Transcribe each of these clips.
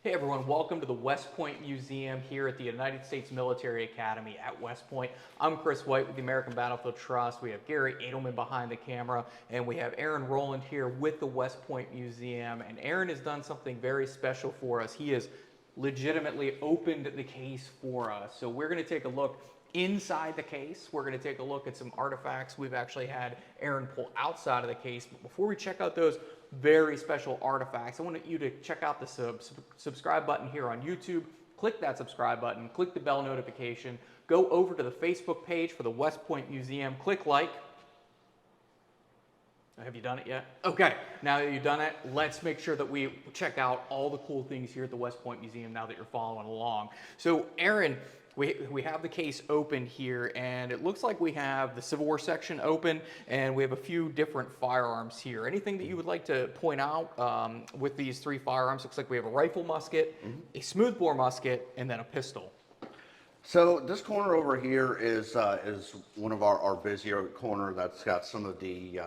Hey everyone, welcome to the West Point Museum here at the United States Military Academy at West Point. I'm Kris White with the American Battlefield Trust. We have Garry Adelman behind the camera, and we have Aaron Rowland here with the West Point Museum. And Aaron has done something very special for us. He has legitimately opened the case for us. So we're going to take a look inside the case. We're going to take a look at some artifacts we've actually had Aaron pull outside of the case. But before we check out those very special artifacts, I want you to check out the subscribe button here on YouTube. Click that subscribe button, click the bell notification, go over to the Facebook page for the West Point Museum, click like. Have you done it yet? Okay, now that you've done it, let's make sure that we check out all the cool things here at the West Point Museum now that you're following along. So Aaron, we have the case open here, and it looks like we have the Civil War section open, and we have a few different firearms here. Anything that you would like to point out with these three firearms? Looks like we have a rifle musket, a smoothbore musket, and then a pistol. So this corner over here is one of our busier corner that's got some of the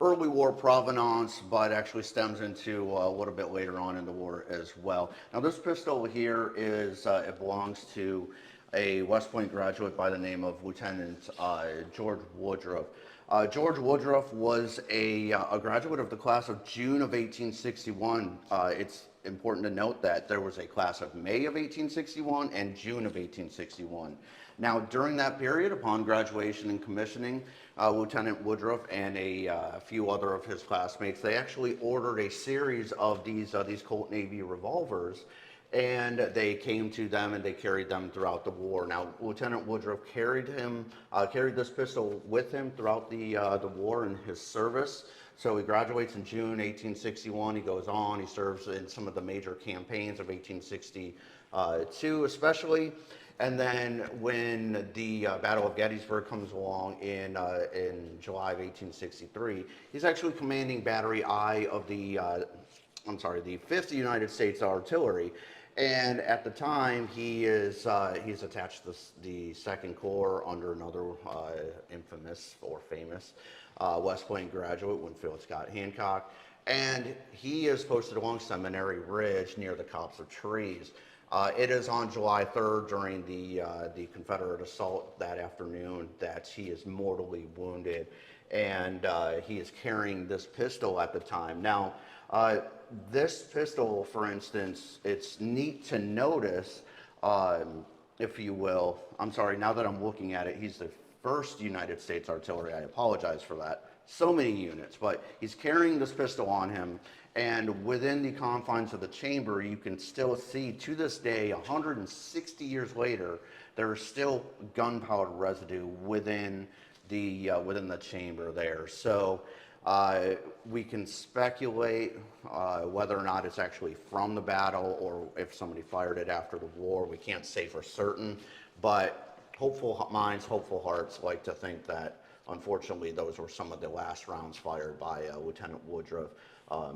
early war provenance, but actually stems into a little bit later on in the war as well. Now this pistol here is, it belongs to a West Point graduate by the name of Lieutenant George Woodruff. George Woodruff was a graduate of the class of June of 1861. It's important to note that there was a class of May of 1861 and June of 1861. Now, during that period, upon graduation and commissioning, Lieutenant Woodruff and a few other of his classmates, they actually ordered a series of these Colt Navy revolvers, and they came to them and they carried them throughout the war. Now, Lieutenant Woodruff carried this pistol with him throughout the war in his service. So he graduates in June 1861. He goes on. He serves in some of the major campaigns of 1862, especially. And then when the Battle of Gettysburg comes along in July of 1863, he's actually commanding Battery I of the 5th United States Artillery. And at the time, he's attached to the 2nd Corps under another infamous or famous West Point graduate, Winfield Scott Hancock. And he is posted along Seminary Ridge near the copse of trees. It is on July 3rd during the Confederate assault that afternoon that he is mortally wounded, and he is carrying this pistol at the time. Now, this pistol, for instance, it's neat to notice, if you will, I'm sorry, now that I'm looking at it, he's the 1st United States Artillery. I apologize for that. So many units, but he's carrying this pistol on him, and within the confines of the chamber, you can still see to this day, 160 years later, there's still gunpowder residue within the chamber there. So we can speculate whether or not it's actually from the battle or if somebody fired it after the war. We can't say for certain, but hopeful minds, hopeful hearts like to think that unfortunately those were some of the last rounds fired by Lieutenant Woodruff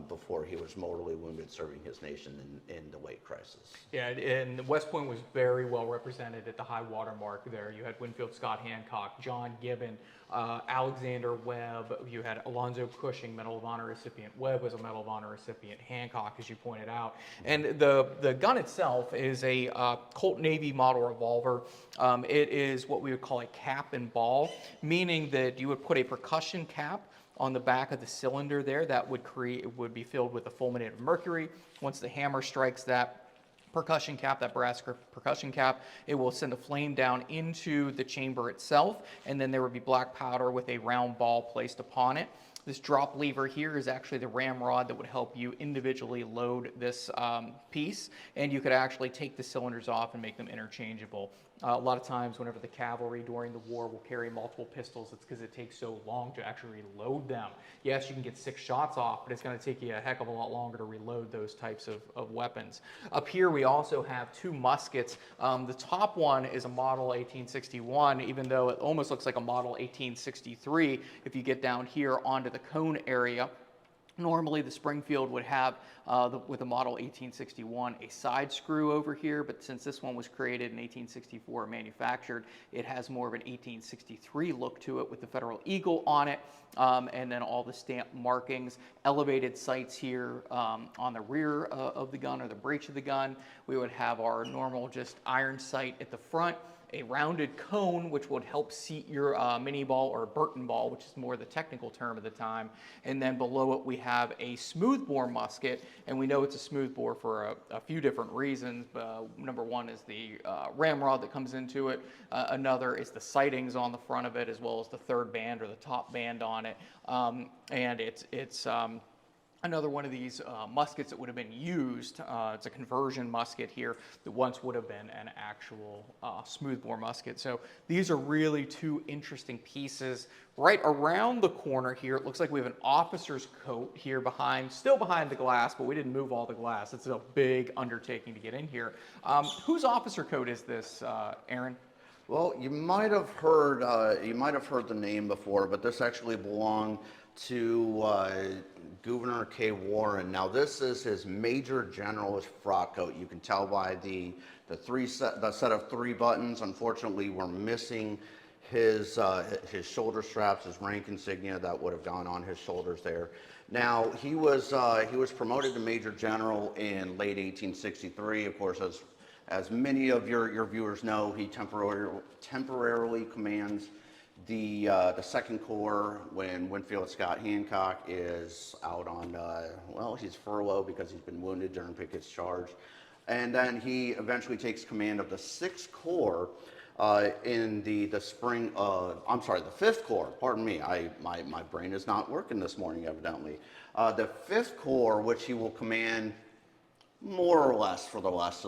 before he was mortally wounded serving his nation in the late crisis. Yeah, and West Point was very well represented at the high water mark there. You had Winfield Scott Hancock, John Gibbon, Alexander Webb, you had Alonzo Cushing, Medal of Honor recipient. Webb was a Medal of Honor recipient. Hancock, as you pointed out. And the gun itself is a Colt Navy model revolver. It is what we would call a cap and ball, meaning that you would put a percussion cap on the back of the cylinder there that would be filled with a fulminate of mercury. Once the hammer strikes that percussion cap, that brass percussion cap, it will send a flame down into the chamber itself, and then there would be black powder with a round ball placed upon it. This drop lever here is actually the ramrod that would help you individually load this piece, and you could actually take the cylinders off and make them interchangeable. A lot of times whenever the cavalry during the war will carry multiple pistols, it's because it takes so long to actually reload them. Yes, you can get 6 shots off, but it's going to take you a heck of a lot longer to reload those types of weapons. Up here we also have 2 muskets. The top one is a model 1861, even though it almost looks like a model 1863 if you get down here onto the cone area. Normally, the Springfield would have, with the model 1861, a side screw over here, but since this one was created in 1864 and manufactured, it has more of an 1863 look to it with the Federal Eagle on it, and then all the stamp markings, elevated sights here on the rear of the gun or the breech of the gun. We would have our normal just iron sight at the front, a rounded cone, which would help seat your mini ball or Burton ball, which is more the technical term at the time. And then below it, we have a smoothbore musket, and we know it's a smoothbore for a few different reasons. Number one is the ramrod that comes into it. Another is the sightings on the front of it, as well as the third band or the top band on it. And it's another one of these muskets that would have been used. It's a conversion musket here that once would have been an actual smoothbore musket. So these are really two interesting pieces. Right around the corner here, it looks like we have an officer's coat here behind, still behind the glass, but we didn't move all the glass. It's a big undertaking to get in here. Whose officer coat is this, Aaron? Well, you might have heard the name before, but this actually belonged to Governor K. Warren. Now, this is his Major General's frock coat. You can tell by the set of three buttons. Unfortunately, we're missing his shoulder straps, his rank insignia that would have gone on his shoulders there. Now, he was promoted to Major General in late 1863. Of course, as many of your viewers know, he temporarily commands the Second Corps when Winfield Scott Hancock is out on, he's furloughed because he's been wounded during Pickett's charge. And then he eventually takes command of the Sixth Corps in the spring of, the Fifth Corps, pardon me, my brain is not working this morning evidently. The Fifth Corps, which he will command more or less for the rest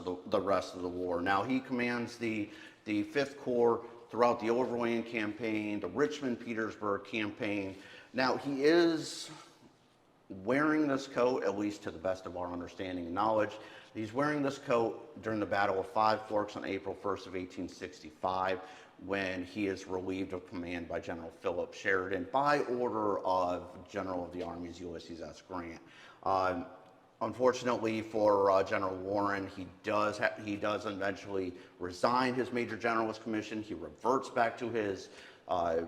of the war. Now, he commands the Fifth Corps throughout the Overland Campaign, the Richmond-Petersburg Campaign. Now, he is wearing this coat, at least to the best of our understanding and knowledge. He's wearing this coat during the Battle of Five Forks on April 1st of 1865, when he is relieved of command by General Philip Sheridan by order of General of the Army's Ulysses S. Grant. Unfortunately for General Warren, he does eventually resign his Major General's commission. He reverts back to his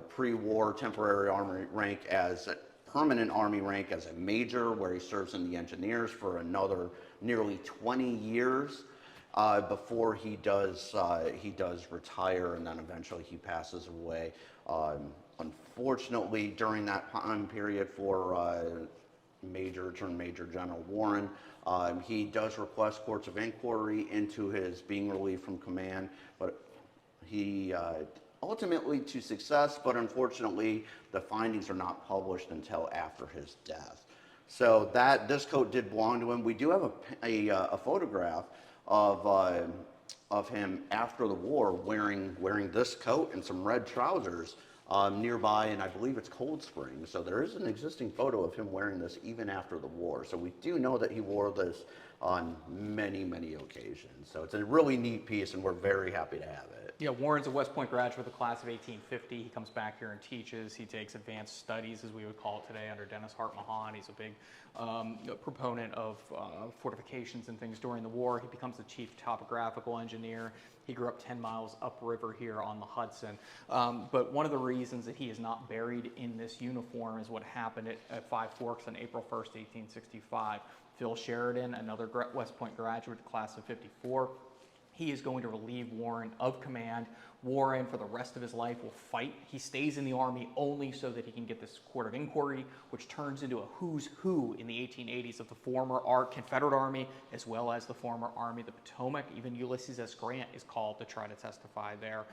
pre-war temporary Army rank as a permanent Army rank as a major, where he serves in the engineers for another nearly 20 years before he does retire, and then eventually he passes away. Unfortunately, during that time period for Major General Warren, he does request courts of inquiry into his being relieved from command, but he ultimately to success, but unfortunately the findings are not published until after his death. So this coat did belong to him. We do have a photograph of him after the war wearing this coat and some red trousers nearby, and I believe it's Cold Spring. So there is an existing photo of him wearing this even after the war. So we do know that he wore this on many, many occasions. So it's a really neat piece, and we're very happy to have it. Yeah, Warren's a West Point graduate of the class of 1850. He comes back here and teaches. He takes advanced studies, as we would call it today, under Dennis Hart Mahan. He's a big proponent of fortifications and things during the war. He becomes the chief topographical engineer. He grew up 10 miles upriver here on the Hudson. But one of the reasons that he is not buried in this uniform is what happened at Five Forks on April 1st, 1865. Phil Sheridan, another West Point graduate, class of 54, he is going to relieve Warren of command. Warren, for the rest of his life, will fight. He stays in the Army only so that he can get this court of inquiry, which turns into a who's who in the 1880s of the former Confederate Army, as well as the former Army of the Potomac. Even Ulysses S. Grant is called to try to testify there.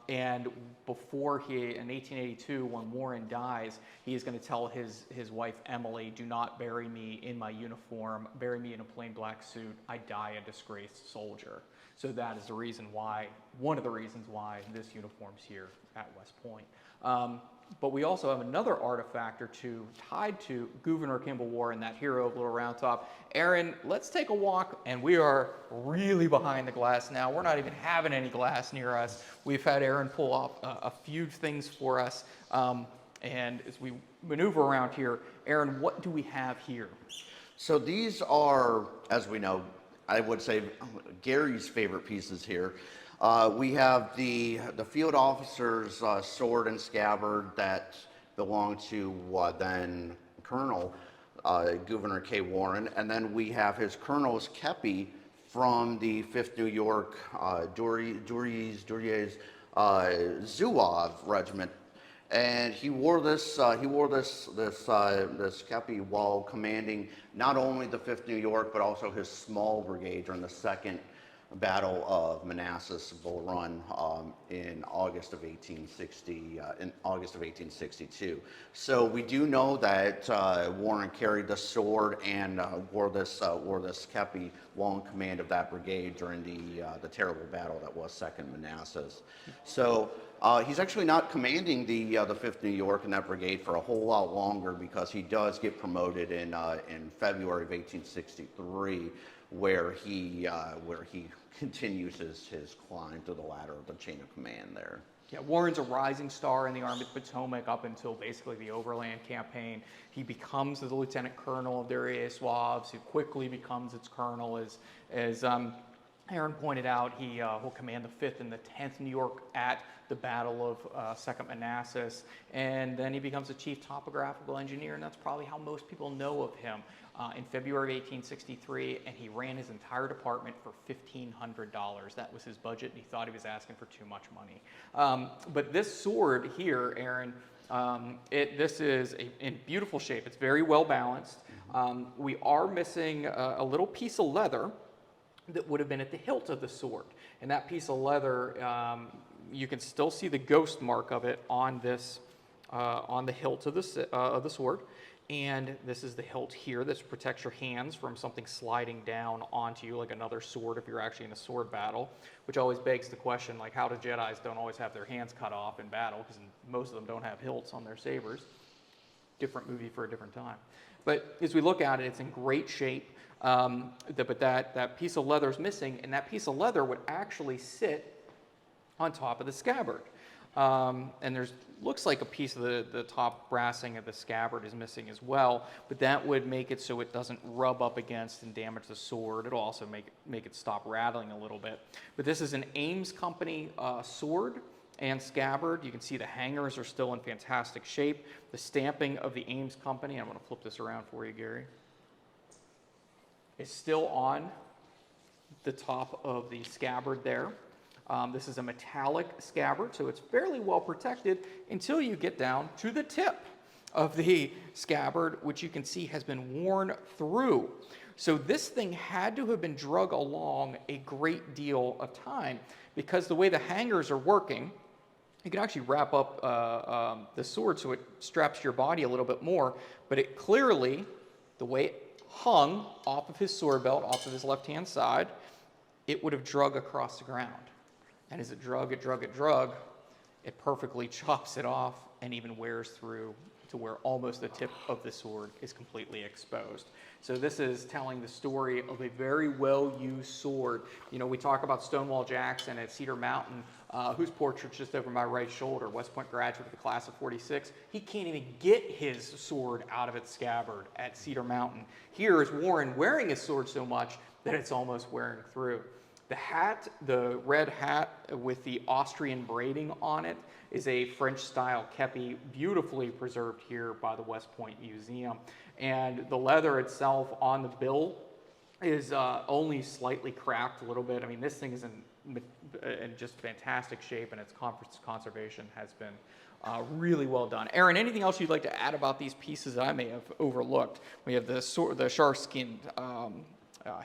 And before in 1882, when Warren dies, he is going to tell his wife, Emily, do not bury me in my uniform, bury me in a plain black suit. I die a disgraced soldier. So that is the reason why, one of the reasons why this uniform's here at West Point. But we also have another artifact or two tied to Gouverneur Kimball Warren, that hero of Little Round Top. Aaron, let's take a walk, and we are really behind the glass now. We're not even having any glass near us. We've had Aaron pull off a few things for us, and as we maneuver around here, Aaron, what do we have here? So these are, as we know, I would say Gary's favorite pieces here. We have the field officer's sword and scabbard that belonged to then Colonel Gouverneur K. Warren, and then we have his colonel's kepi from the 5th New York Dury's Zouave Regiment, and he wore this kepi while commanding not only the 5th New York but also his small brigade during the Second Battle of Manassas Bull Run in August of 1862. So we do know that Warren carried the sword and wore this kepi while in command of that brigade during the terrible battle that was Second Manassas. So he's actually not commanding the 5th New York and that brigade for a whole lot longer, because he does get promoted in February of 1863, where he continues his climb to the ladder of the chain of command there. Yeah, Warren's a rising star in the Army of the Potomac up until basically the Overland Campaign. He becomes the lieutenant colonel of the Zouaves, who quickly becomes its colonel. As Aaron pointed out, he will command the 5th and the 10th New York at the Battle of Second Manassas, and then he becomes a chief topographical engineer, and that's probably how most people know of him. In February of 1863, and he ran his entire department for $1,500. That was his budget, and he thought he was asking for too much money. But this sword here, Aaron, this is in beautiful shape. It's very well balanced. We are missing a little piece of leather that would have been at the hilt of the sword, and that piece of leather, you can still see the ghost mark of it on this, on the hilt of the sword. And this is the hilt here that protects your hands from something sliding down onto you, like another sword if you're actually in a sword battle, which always begs the question, like, how do Jedis don't always have their hands cut off in battle, because most of them don't have hilts on their sabers. Different movie for a different time. But as we look at it, it's in great shape, but that piece of leather is missing, and that piece of leather would actually sit on top of the scabbard. And there's looks like a piece of the top brassing of the scabbard is missing as well, but that would make it so it doesn't rub up against and damage the sword. It'll also make it stop rattling a little bit. But this is an Ames Company sword and scabbard. You can see the hangers are still in fantastic shape. The stamping of the Ames Company, I'm going to flip this around for you, Gary, is still on the top of the scabbard there. This is a metallic scabbard, so it's fairly well protected until you get down to the tip of the scabbard, which you can see has been worn through. So this thing had to have been drug along a great deal of time, because the way the hangers are working, you can actually wrap up the sword so it straps your body a little bit more, but it clearly, the way it hung off of his sword belt, off of his left-hand side, it would have drug across the ground. And as it drug, it perfectly chops it off and even wears through to where almost the tip of the sword is completely exposed. So this is telling the story of a very well-used sword. You know, we talk about Stonewall Jackson at Cedar Mountain, whose portrait's just over my right shoulder, West Point graduate of the class of '46. He can't even get his sword out of its scabbard at Cedar Mountain. Here is Warren wearing his sword so much that it's almost wearing through. The hat, the red hat with the Austrian braiding on it, is a French-style kepi, beautifully preserved here by the West Point Museum. And the leather itself on the bill is only slightly cracked a little bit. I mean, this thing is in just fantastic shape, and its conservation has been really well done. Aaron, anything else you'd like to add about these pieces that I may have overlooked? We have the shark-skinned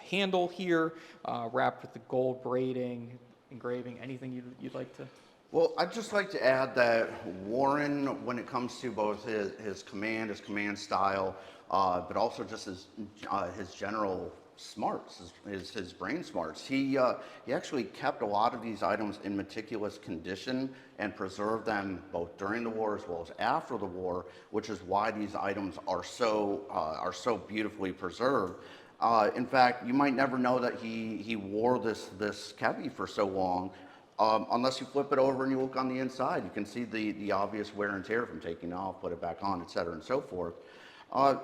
handle here, wrapped with the gold braiding, engraving. Anything you'd like to? Well, I'd just like to add that Warren, when it comes to both his command style, but also just his general smarts, his brain smarts, he actually kept a lot of these items in meticulous condition and preserved them both during the war as well as after the war, which is why these items are so beautifully preserved. In fact, you might never know that he wore this kepi for so long, Unless you flip it over and you look on the inside, you can see the obvious wear and tear from taking it off, put it back on, et cetera, and so forth.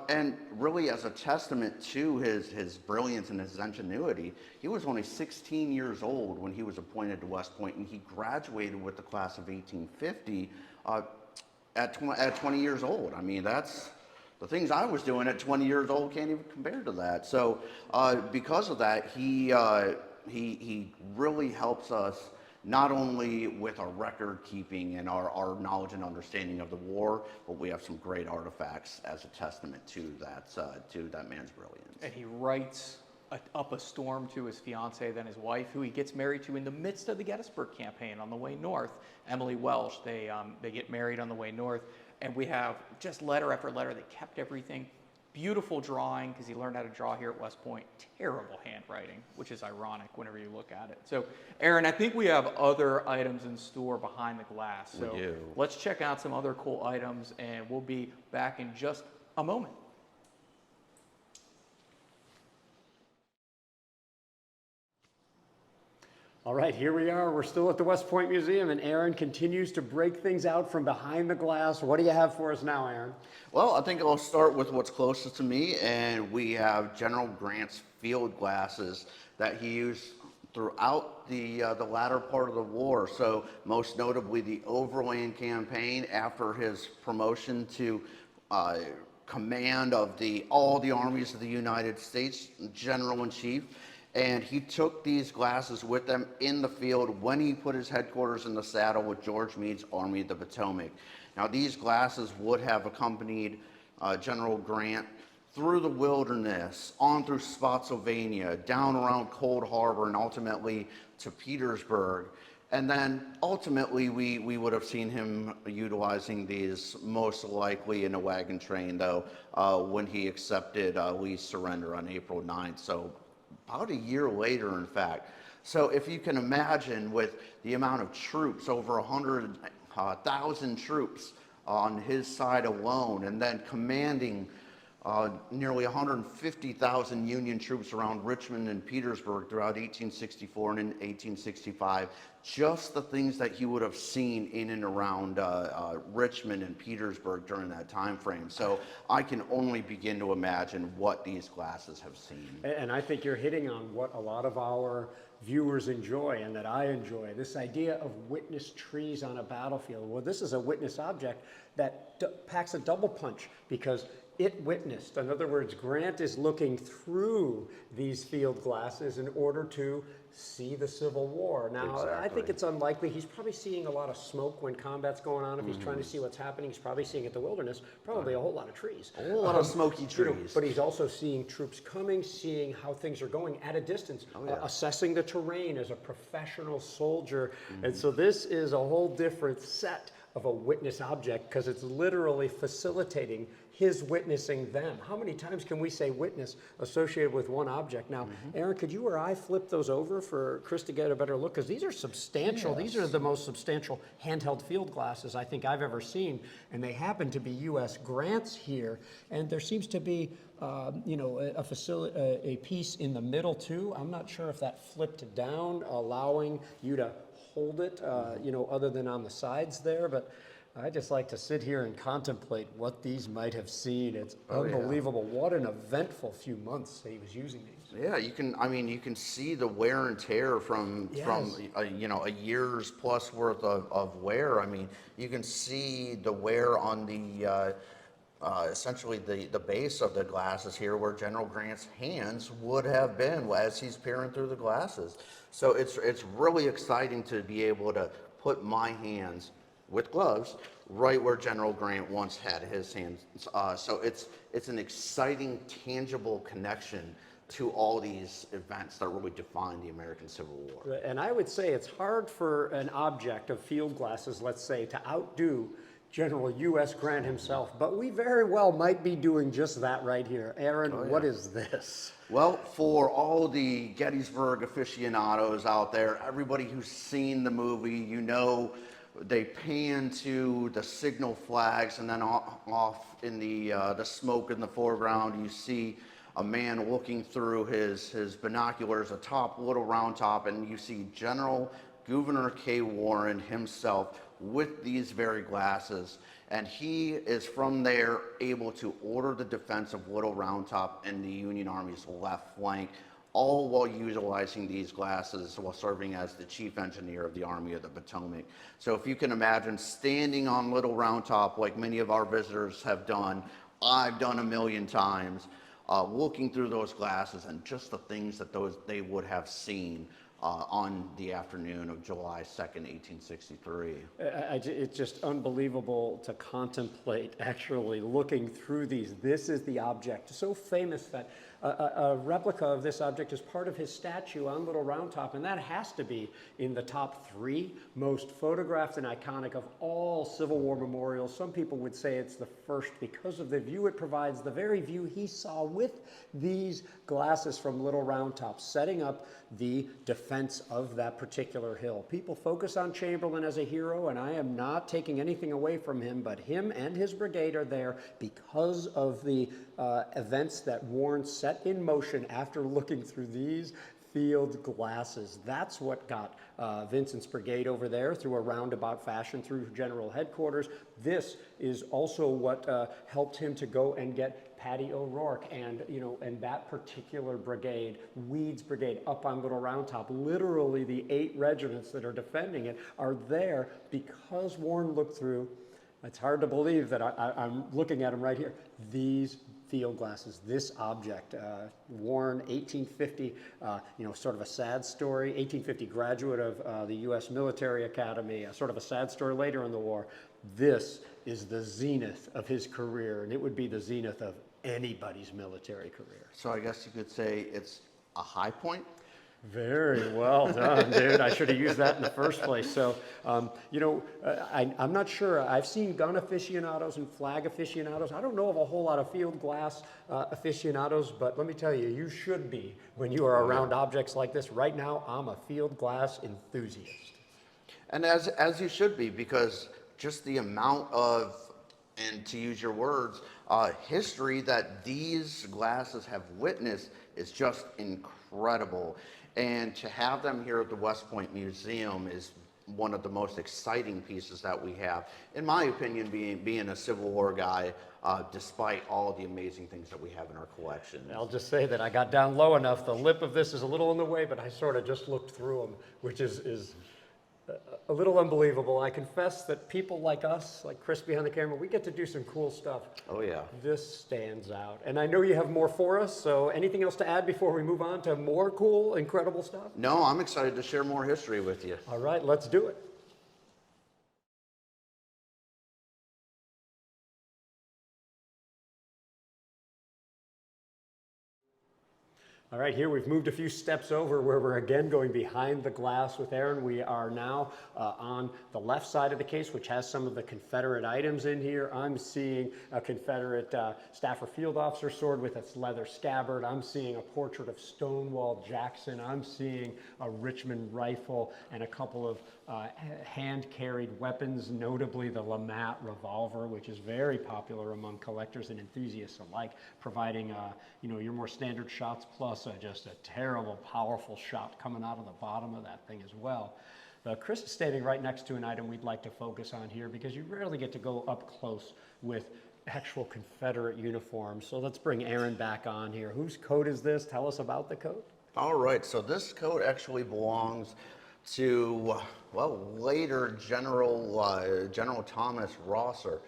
And really, as a testament to his brilliance and his ingenuity, he was only 16 years old when he was appointed to West Point, and he graduated with the class of 1850 at 20 years old. I mean, that's the things I was doing at 20 years old can't even compare to that. So, because of that, he really helps us not only with our record keeping and our knowledge and understanding of the war, but we have some great artifacts as a testament to that man's brilliance. And he writes up a storm to his fiancee, then his wife, who he gets married to in the midst of the Gettysburg campaign on the way north, Emily Welsh. They get married on the way north, and we have just letter after letter. They kept everything. Beautiful drawing, because he learned how to draw here at West Point. Terrible handwriting, which is ironic whenever you look at it. So, Aaron, I think we have other items in store behind the glass. So We do. Let's check out some other cool items, and we'll be back in just a moment. All right, here we are. We're still at the West Point Museum, and Aaron continues to break things out from behind the glass. What do you have for us now, Aaron? Well, I think I'll start with what's closest to me, and we have General Grant's field glasses that he used throughout the latter part of the war. So most notably the Overland Campaign, after his promotion to command of all the armies of the United States, General-in-Chief. And he took these glasses with him in the field when he put his headquarters in the saddle with George Meade's Army of the Potomac. Now, these glasses would have accompanied General Grant through the wilderness, on through Spotsylvania, down around Cold Harbor, and ultimately to Petersburg. And then ultimately, we would have seen him utilizing these most likely in a wagon train, though, when he accepted Lee's surrender on April 9th. So about a year later, in fact. So if you can imagine, with the amount of troops, over 100,000 troops on his side alone, and then commanding nearly 150,000 Union troops around Richmond and Petersburg throughout 1864 and in 1865, just the things that he would have seen in and around Richmond and Petersburg during that time frame. So I can only begin to imagine what these glasses have seen. And I think you're hitting on what a lot of our viewers enjoy and that I enjoy, this idea of witness trees on a battlefield. Well, this is a witness object that packs a double punch because it witnessed. In other words, Grant is looking through these field glasses in order to see the Civil War. Now, Exactly. I think it's unlikely. He's probably seeing a lot of smoke when combat's going on. If he's trying to see what's happening, he's probably seeing at the wilderness, probably a whole lot of trees. A whole lot of smoky You know, trees. but he's also seeing troops coming, seeing how things are going at a distance, assessing the terrain as a professional soldier. And so this is a whole different set of a witness object because it's literally facilitating his witnessing them. How many times can we say witness associated with one object? Now, Aaron, could you or I flip those over for Kris to get a better look? Because these are substantial. Yes. These are the most substantial handheld field glasses I think I've ever seen. And they happen to be U.S. grants here. And there seems to be, a piece in the middle too. I'm not sure if that flipped down, allowing you to hold it, other than on the sides there. But I just like to sit here and contemplate what these might have seen. It's unbelievable. What an eventful few months that he was using these. Yeah, you can see the wear and tear from a year's plus worth of wear. I mean, you can see the wear on the essentially the base of the glasses here, where General Grant's hands would have been as he's peering through the glasses. So it's really exciting to be able to put my hands with gloves right where General Grant once had his hands. So it's an exciting, tangible connection to all these events that really define the American Civil War. And I would say it's hard for an object of field glasses, let's say, to outdo General U.S. Grant himself, but we very well might be doing just that right here. Aaron, what is this? Well, for all the Gettysburg aficionados out there, everybody who's seen the movie, they pan to the signal flags, and then off in the smoke in the foreground, you see a man looking through his binoculars, a little round top, and you see General Gouverneur K. Warren himself with these very glasses, and he is from there able to order the defense of Little Round Top and the Union Army's left flank, all while utilizing these glasses while serving as the chief engineer of the Army of the Potomac. So if you can imagine standing on Little Round Top like many of our visitors have done, I've done a million times, looking through those glasses and just the things that they would have seen on the afternoon of July 2nd, 1863. It's just unbelievable to contemplate actually looking through these. This is the object, so famous that a replica of this object is part of his statue on Little Round Top, and that has to be in the top 3 most photographed and iconic of all Civil War memorials. Some people would say it's the first because of the view it provides, the very view he saw with these glasses from Little Round Top, setting up the defense of that particular hill. People focus on Chamberlain as a hero, and I am not taking anything away from him, but him and his brigade are there because of the events that Warren set in motion after looking through these field glasses. That's what got Vincent's brigade over there through a roundabout fashion through general headquarters. This is also what helped him to go and get Patty O'Rourke and that particular brigade, Weed's brigade, up on Little Round Top. Literally the 8 regiments that are defending it are there because Warren looked through. It's hard to believe that I'm looking at them right here. These field glasses, this object, Warren, 1850, sort of a sad story, 1850 graduate of the U.S. Military Academy, sort of a sad story later in the war. This is the zenith of his career, and it would be the zenith of anybody's military career. So I guess you could say it's a high point? Very well done, dude. I should have used that in the first place. So, I'm not sure. I've seen gun aficionados and flag aficionados. I don't know of a whole lot of field glass aficionados, but let me tell you, you should be when you are around objects like this. Right now, I'm a field glass enthusiast. And as you should be, because just the amount of, and to use your words, history that these glasses have witnessed is just incredible. And to have them here at the West Point Museum is one of the most exciting pieces that we have, in my opinion, being a Civil War guy, despite all the amazing things that we have in our collection. I'll just say that I got down low enough. The lip of this is a little in the way, but I sort of just looked through them, which is a little unbelievable. I confess that people like us, like Kris behind the camera, we get to do some cool stuff. Oh yeah. This stands out. And I know you have more for us, so anything else to add before we move on to more cool, incredible stuff? No, I'm excited to share more history with you. All right, let's do it. All right, here we've moved a few steps over where we're again going behind the glass with Aaron. We are now on the left side of the case, which has some of the Confederate items in here. I'm seeing a Confederate Stafford field officer sword with its leather scabbard. I'm seeing a portrait of Stonewall Jackson. I'm seeing a Richmond rifle and a couple of hand-carried weapons, notably the LeMat revolver, which is very popular among collectors and enthusiasts alike, providing your more standard shots plus just a terrible, powerful shot coming out of the bottom of that thing as well. Kris is standing right next to an item we'd like to focus on here because you rarely get to go up close with actual Confederate uniforms. So let's bring Aaron back on here. Whose coat is this? Tell us about the coat. All right, so this coat actually belongs to, later General Thomas Rosser.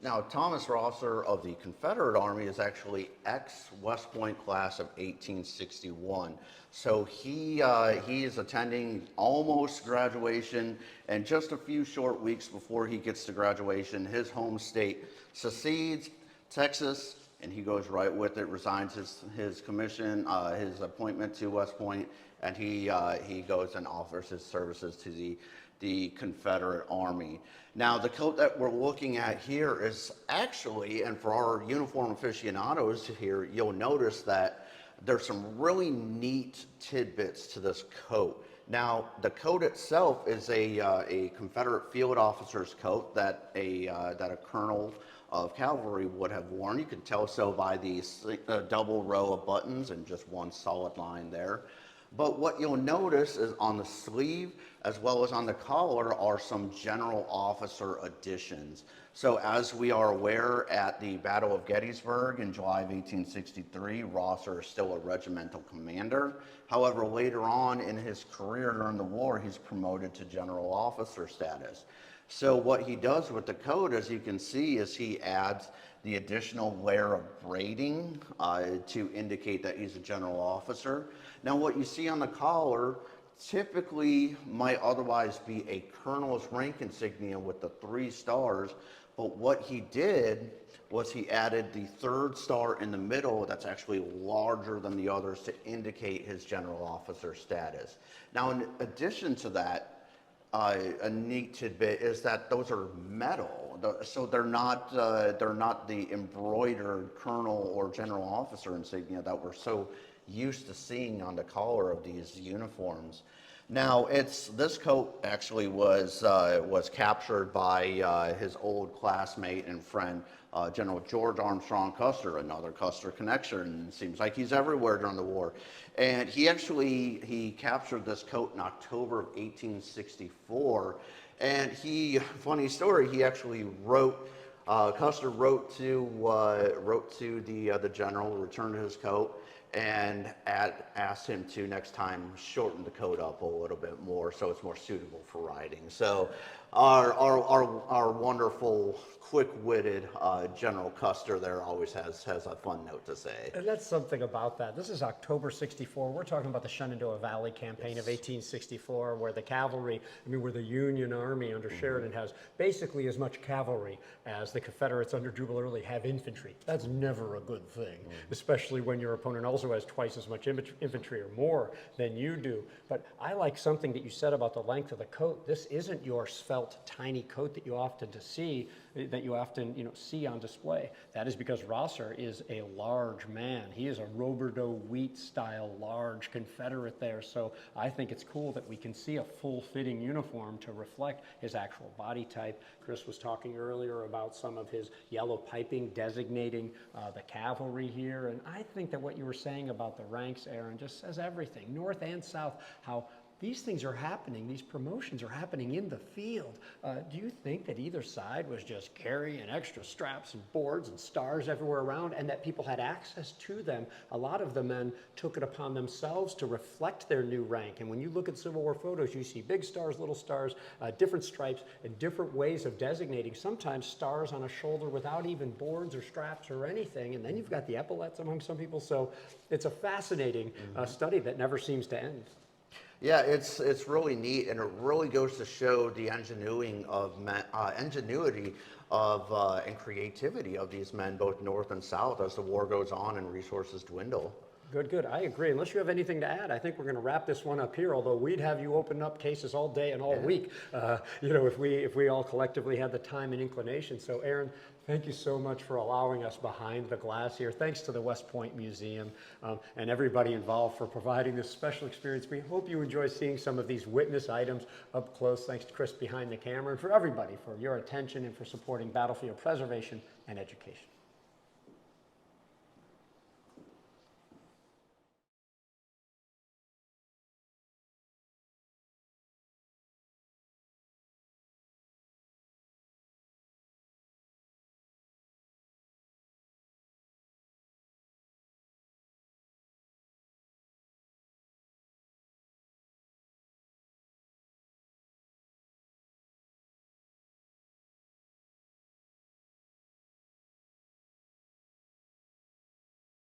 Now, Thomas Rosser of the Confederate Army is actually ex-West Point class of 1861. So he is attending almost graduation, and just a few short weeks before he gets to graduation, his home state secedes, Texas, and he goes right with it, resigns his commission, his appointment to West Point, and he goes and offers his services to the Confederate Army. Now, the coat that we're looking at here is actually, and for our uniform aficionados here, you'll notice that there's some really neat tidbits to this coat. Now, the coat itself is a Confederate field officer's coat that a colonel of cavalry would have worn. You can tell so by the double row of buttons and just one solid line there. But what you'll notice is on the sleeve as well as on the collar are some general officer additions. So as we are aware, at the Battle of Gettysburg in July of 1863, Rosser is still a regimental commander. However, later on in his career during the war, he's promoted to general officer status. So what he does with the coat, as you can see, is he adds the additional layer of braiding to indicate that he's a general officer. Now what you see on the collar typically might otherwise be a colonel's rank insignia with the 3 stars, but what he did was he added the 3rd star in the middle that's actually larger than the others to indicate his general officer status. Now in addition to that, a neat tidbit is that those are metal, so they're not the embroidered colonel or general officer insignia that we're so used to seeing on the collar of these uniforms. Now, this coat actually was captured by his old classmate and friend, General George Armstrong Custer, another Custer connection. It seems like he's everywhere during the war. And he captured this coat in October of 1864. And funny story, he actually Custer wrote to the general, returned his coat, and asked him to next time shorten the coat up a little bit more so it's more suitable for riding. So our wonderful, quick-witted General Custer there always has a fun note to say. And that's something about that. This is October 64. We're talking about the Shenandoah Valley campaign of 1864, where the cavalry, where the Union Army under Sheridan has basically as much cavalry as the Confederates under Jubal Early have infantry. That's never a good thing, especially when your opponent also has twice as much infantry or more than you do. But I like something that you said about the length of the coat. This isn't your svelte, tiny coat that you often see on display. That is because Rosser is a large man. He is a Roberdeau Wheat style large Confederate there. So I think it's cool that we can see a full fitting uniform to reflect his actual body type. Kris was talking earlier about some of his yellow piping designating the cavalry here. And I think that what you were saying about the ranks, Aaron, just says everything, north and south, how these things are happening, these promotions are happening in the field. Do you think that either side was just carrying extra straps and boards and stars everywhere around, and that people had access to them? A lot of the men took it upon themselves to reflect their new rank. And when you look at Civil War photos, you see big stars, little stars, different stripes, and different ways of designating, sometimes stars on a shoulder without even boards or straps or anything. And then you've got the epaulets among some people. So it's a fascinating study that never seems to end. Yeah, it's really neat, and it really goes to show the ingenuity of and creativity of these men, both north and south, as the war goes on and resources dwindle. Good. I agree. Unless you have anything to add, I think we're going to wrap this one up here. Although we'd have you open up cases all day and all week, if we all collectively had the time and inclination. So, Aaron, thank you so much for allowing us behind the glass here. Thanks to the West Point Museum and everybody involved for providing this special experience. We hope you enjoy seeing some of these witness items up close. Thanks to Kris behind the camera, and for everybody for your attention and for supporting battlefield preservation and education.